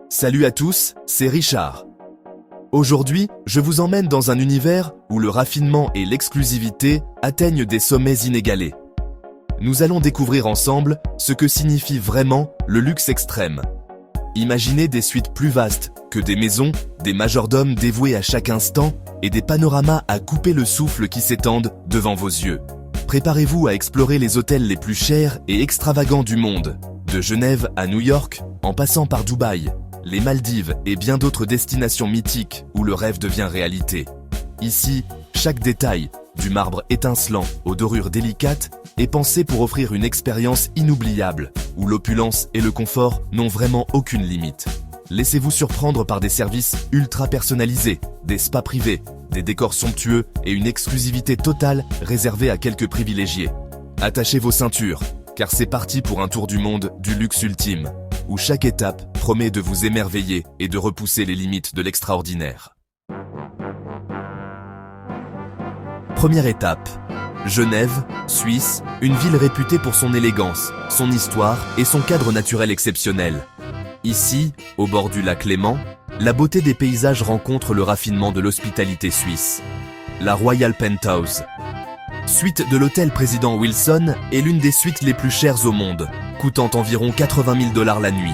Salut à tous, c'est Richard. Aujourd'hui, je vous emmène dans un univers où le raffinement et l'exclusivité atteignent des sommets inégalés. Nous allons découvrir ensemble ce que signifie vraiment le luxe extrême. Imaginez des suites plus vastes que des maisons, des majordomes dévoués à chaque instant et des panoramas à couper le souffle qui s'étendent devant vos yeux. Préparez-vous à explorer les hôtels les plus chers et extravagants du monde, de Genève à New York, en passant par Dubaï, les Maldives et bien d'autres destinations mythiques où le rêve devient réalité. Ici, chaque détail, du marbre étincelant aux dorures délicates, est pensé pour offrir une expérience inoubliable, où l'opulence et le confort n'ont vraiment aucune limite. Laissez-vous surprendre par des services ultra personnalisés, des spas privés, des décors somptueux et une exclusivité totale réservée à quelques privilégiés. Attachez vos ceintures, car c'est parti pour un tour du monde du luxe ultime, où chaque étape promet de vous émerveiller et de repousser les limites de l'extraordinaire. Première étape. Genève, Suisse, une ville réputée pour son élégance, son histoire et son cadre naturel exceptionnel. Ici, au bord du lac Léman, la beauté des paysages rencontre le raffinement de l'hospitalité suisse. La Royal Penthouse. Suite de l'hôtel Président Wilson est l'une des suites les plus chères au monde, coûtant environ 80 000 $ la nuit.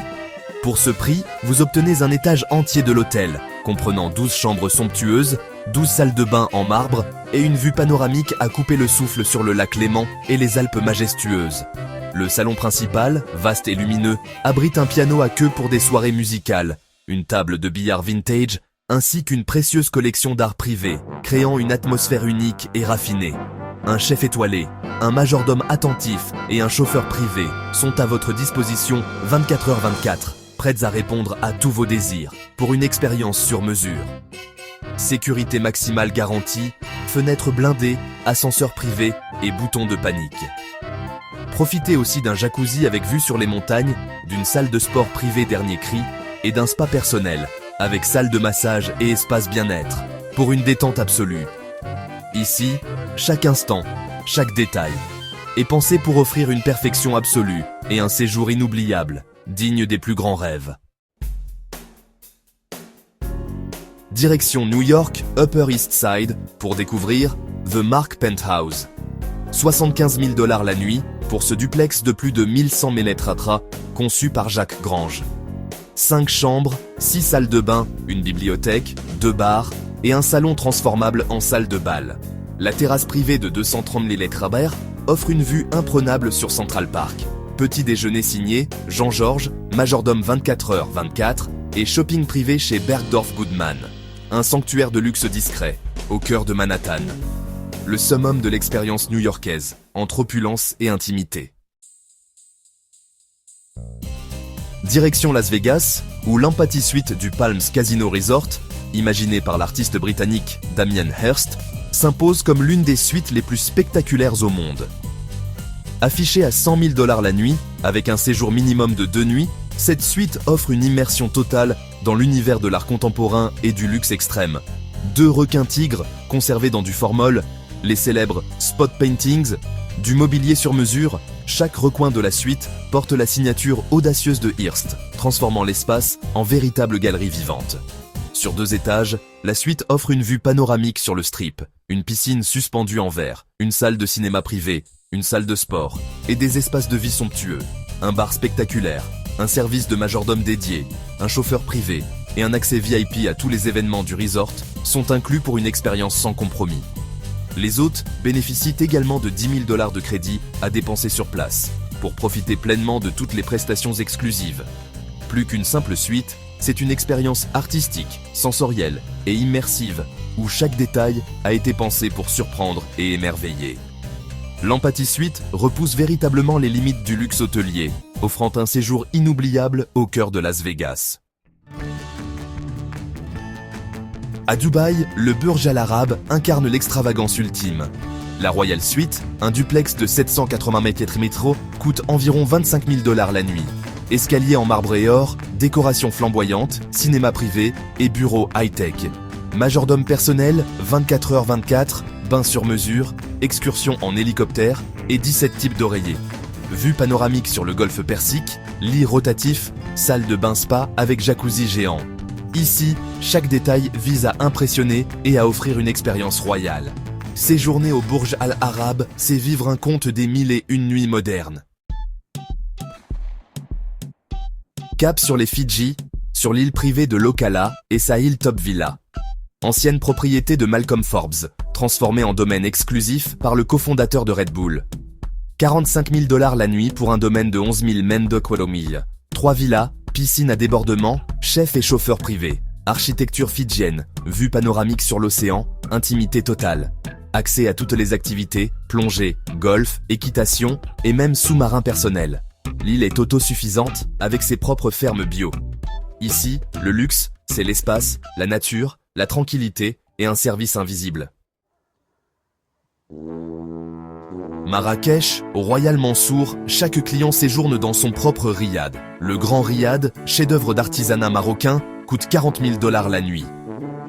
Pour ce prix, vous obtenez un étage entier de l'hôtel, comprenant 12 chambres somptueuses, 12 salles de bain en marbre et une vue panoramique à couper le souffle sur le lac Léman et les Alpes majestueuses. Le salon principal, vaste et lumineux, abrite un piano à queue pour des soirées musicales, une table de billard vintage, ainsi qu'une précieuse collection d'art privé, créant une atmosphère unique et raffinée. Un chef étoilé, un majordome attentif et un chauffeur privé sont à votre disposition 24h/24, prêts à répondre à tous vos désirs, pour une expérience sur mesure. Sécurité maximale garantie, fenêtres blindées, ascenseur privé et boutons de panique. Profitez aussi d'un jacuzzi avec vue sur les montagnes, d'une salle de sport privée dernier cri et d'un spa personnel, avec salle de massage et espace bien-être, pour une détente absolue. Ici, chaque instant, chaque détail est pensé pour offrir une perfection absolue et un séjour inoubliable, digne des plus grands rêves. Direction New York, Upper East Side, pour découvrir The Mark Penthouse. 75 000 $ la nuit pour ce duplex de plus de 1100 m², conçu par Jacques Grange. 5 chambres, 6 salles de bain, une bibliothèque, 2 bars et un salon transformable en salle de bal. La terrasse privée de 230 m² offre une vue imprenable sur Central Park. Petit déjeuner signé Jean-Georges, majordome 24h/24 et shopping privé chez Bergdorf Goodman. Un sanctuaire de luxe discret, au cœur de Manhattan. Le summum de l'expérience new-yorkaise, entre opulence et intimité. Direction Las Vegas, où l'Empathy Suite du Palms Casino Resort, imaginé par l'artiste britannique Damien Hirst, s'impose comme l'une des suites les plus spectaculaires au monde. Affichée à 100 000 $ la nuit, avec un séjour minimum de 2 nuits, cette suite offre une immersion totale dans l'univers de l'art contemporain et du luxe extrême. 2 requins-tigres conservés dans du formol, les célèbres spot paintings, du mobilier sur mesure, chaque recoin de la suite porte la signature audacieuse de Hirst, transformant l'espace en véritable galerie vivante. Sur 2 étages, la suite offre une vue panoramique sur le Strip, une piscine suspendue en verre, une salle de cinéma privée, une salle de sport et des espaces de vie somptueux, un bar spectaculaire, un service de majordome dédié, un chauffeur privé et un accès VIP à tous les événements du resort sont inclus pour une expérience sans compromis. Les hôtes bénéficient également de 10 000 $ de crédit à dépenser sur place pour profiter pleinement de toutes les prestations exclusives. Plus qu'une simple suite, c'est une expérience artistique, sensorielle et immersive où chaque détail a été pensé pour surprendre et émerveiller. L'Empathy Suite repousse véritablement les limites du luxe hôtelier, offrant un séjour inoubliable au cœur de Las Vegas. À Dubaï, le Burj Al Arab incarne l'extravagance ultime. La Royal Suite, un duplex de 780 m², coûte environ 25 000 $ la nuit. Escalier en marbre et or, décoration flamboyante, cinéma privé et bureau high-tech. Majordome personnel, 24h/24, bain sur mesure, excursion en hélicoptère et 17 types d'oreillers. vue panoramique sur le golfe Persique, lit rotatif, salle de bain spa avec jacuzzi géant. Ici, chaque détail vise à impressionner et à offrir une expérience royale. Séjourner au Burj Al Arab, c'est vivre un conte des 1001 nuits modernes. Cap sur les Fidji, sur l'île privée de Lokala et sa hilltop villa. Ancienne propriété de Malcolm Forbes, transformée en domaine exclusif par le cofondateur de Red Bull. 45 000 $ la nuit pour un domaine de 11 000 mètres. 3 villas, piscine à débordement, chef et chauffeur privé. Architecture fidjienne, vue panoramique sur l'océan, intimité totale. Accès à toutes les activités, plongée, golf, équitation et même sous-marin personnel. L'île est autosuffisante avec ses propres fermes bio. Ici, le luxe, c'est l'espace, la nature, la tranquillité et un service invisible. Marrakech, au Royal Mansour, chaque client séjourne dans son propre riad. Le Grand Riad, chef-d'œuvre d'artisanat marocain, coûte 40 000 $ la nuit.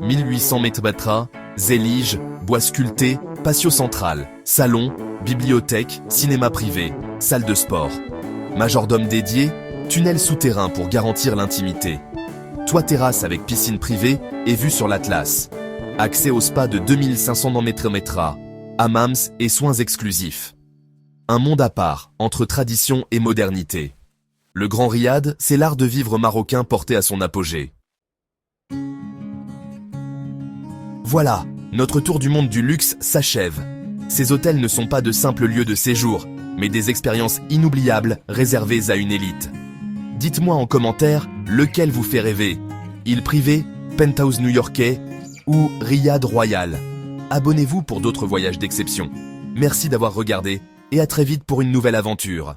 1800 m², zélige, bois sculpté, patio central, salon, bibliothèque, cinéma privé, salle de sport. Majordome dédié, tunnel souterrain pour garantir l'intimité. Toit terrasse avec piscine privée et vue sur l'Atlas. Accès au spa de 2500 m², hammams et soins exclusifs. Un monde à part, entre tradition et modernité. Le Grand Riad, c'est l'art de vivre marocain porté à son apogée. Voilà, notre tour du monde du luxe s'achève. Ces hôtels ne sont pas de simples lieux de séjour, mais des expériences inoubliables réservées à une élite. Dites-moi en commentaire lequel vous fait rêver. Île privée, penthouse new-yorkais ou riad royal. Abonnez-vous pour d'autres voyages d'exception. Merci d'avoir regardé et à très vite pour une nouvelle aventure.